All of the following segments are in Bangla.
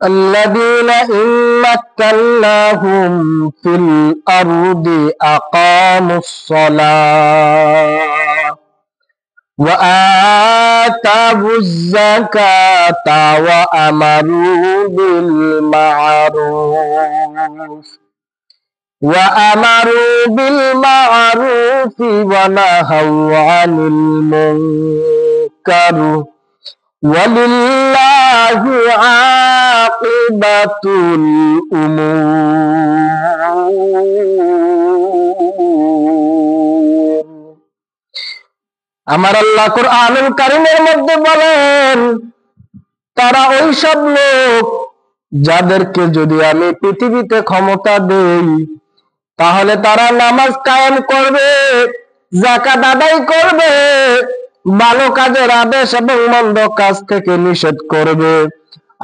الذين إن مكناهم في الأرض أقاموا الصلاة وآتوا الزكاة وأمروا بالمعروف ونهوا عن المنكر ولله عاقبة الأمور। আমার আল্লাহ কুরআনুল কারীমের মধ্যে বলেন, তারা ওই সব লোক যাদেরকে যদি আমি পৃথিবীতে ক্ষমতা দেই তাহলে তারা নামাজ কায়েম করবে, যাকাত আদায় করবে, ভালো কাজের আদেশ এবং মন্দ কাজ থেকে নিষেধ করবে,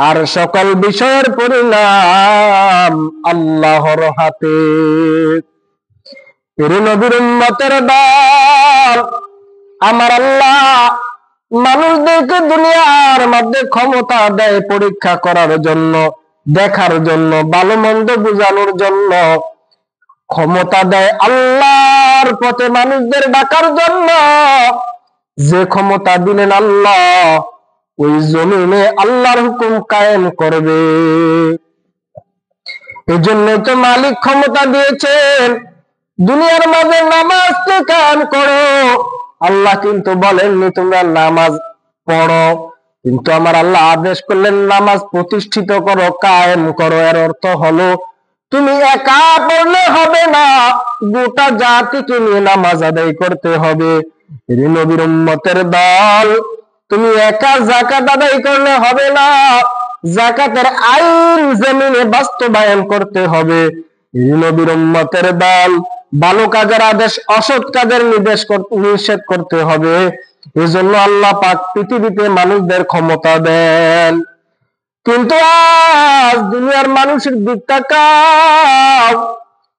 আর সকল বিষয়ের পরিণাম আল্লাহর হাতে। এর নবীর উম্মতের দল, আমার আল্লাহ মানুষদেরকে দুনিয়ার মধ্যে ক্ষমতা দেয় পরীক্ষা করার জন্য, দেখার জন্য, ভালো মন্দ বোঝানোর জন্য ক্ষমতা দেয়, আল্লাহর পথে মানুষদের ডাকার জন্য। যে ক্ষমতা দিলেন আল্লাহ, ওই জমিনে আল্লাহর হুকুম কায়েম করবে। এই জন্যই তো মালিক ক্ষমতা দিয়েছেন দুনিয়ার মাঝে নামাজকে কায়েম করো। আল্লাহ কিন্তু বলেননি তোমরা নামাজ পড়ো, কিন্তু আমার আল্লাহ আদেশ করলেন নামাজ প্রতিষ্ঠিত করো, কায়েম করো। এর অর্থ হলো তুমি একা পড়লে হবে না, গোটা জাতিকে নিয়ে নামাজ আদায় করতে হবে। এর নবীর উম্মতের দল, তুমি একা যাকাত আদায় করলে হবে না, যাকাতের আইন জমিনে বাস্তবায়ন করতে হবে। এর নবীর উম্মতের দল, ভালো কাজের আদেশ অসৎ কাজের নিষেধ করতে হবে। এজন্য আল্লাহ পাক পৃথিবীতে মানুষদের ক্ষমতা দেন। কিন্তু আজ দুনিয়ার মানুষের দিক তাকাও,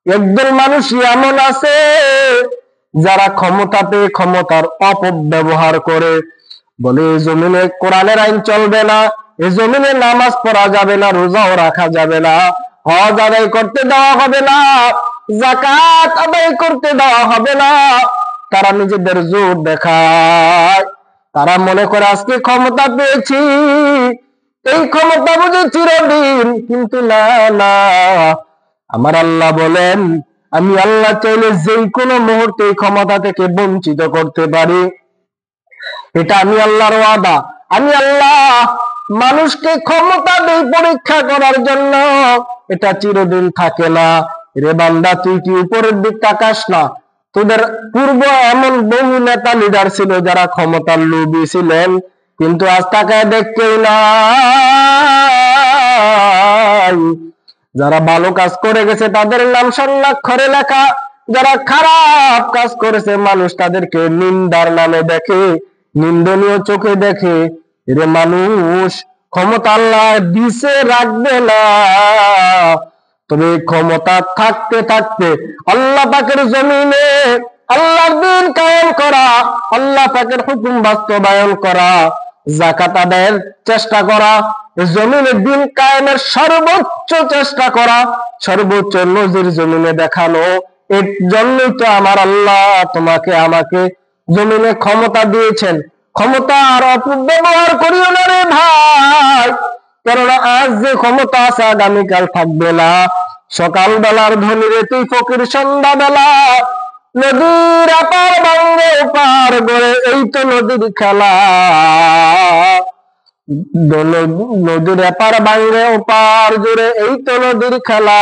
একদল মানুষ এমন আছে যারা ক্ষমতা পেয়ে ক্ষমতার অপব্যবহার করে। বলে এই জমিনে কোরআনের আইন চলবে না, এই জমিনে নামাজ পড়া যাবে না, রোজাও রাখা যাবে না, হজ আদায় করতে দেওয়া হবে না, যাকাত আদায় করতে দেওয়া হবে না। তারা নিজেদের জোর দেখায়, তারা মনে করে আজকে ক্ষমতা পেয়েছি, এই ক্ষমতা বুঝি চিরদিন। কিন্তু না না, আমার আল্লাহ বলেন আমি আল্লাহ চাইলে যে কোনো মুহূর্তে এই ক্ষমতা থেকে বঞ্চিত করতে পারি। এটা আমি আল্লাহর ওয়াদা। আমি আল্লাহ মানুষকে ক্ষমতা দেই পরীক্ষা করার জন্য, এটা চিরদিন থাকে না। রে বান্দা, তুই কি উপরের দিক তাকাস না? তোদের পূর্ব এমন বহু নেতা লিডার ছিল যারা ক্ষমতার লোভী ছিলেন, কিন্তু আজ তাকায় দেখতেই নাই। যারা ভালো কাজ করে গেছে তাদের নাম স্বর্ণাক্ষরে লেখা, যারা খারাপ কাজ করেছে মানুষ তাদেরকে নিন্দার নামে দেখে, নিন্দনীয় চোখে দেখে। এরে মানুষ, ক্ষমতা আল্লাহ দিছে, রাখবে না। তবে ক্ষমতা থাকতে থাকতে আল্লাহ পাকের জমিনে আল্লাহর দ্বীন কায়েম করা, আল্লাহ পাকের হুকুম বাস্তবায়ন করা, যাকাত আদায়ের চেষ্টা করা, জমিনে দ্বীন কায়েমের সর্বোচ্চ চেষ্টা করা, সর্বোচ্চ নজির জমিনে দেখানো। এর জন্যই তো আমার আল্লাহ তোমাকে আমাকে জমিনে ক্ষমতা দিয়েছেন। ক্ষমতার অপব্যবহার করিও না রে ভাই, কেননা আজ যে ক্ষমতা আছে আগামীকাল থাকবে না। সকাল বেলার ধনী রে তুই ফকির, সন্ধ্যা বেলা নদীর এপার ভাঙ্গে ওপার গড়ে, এই তো নদীর খেলা। নদীর এপার ভাঙ্গে ওপার জুড়ে, এই তো নদীর খেলা।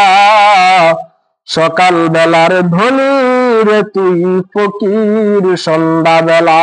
সকাল বেলার ধনী রে তুই ফকির, সন্ধ্যা বেলা।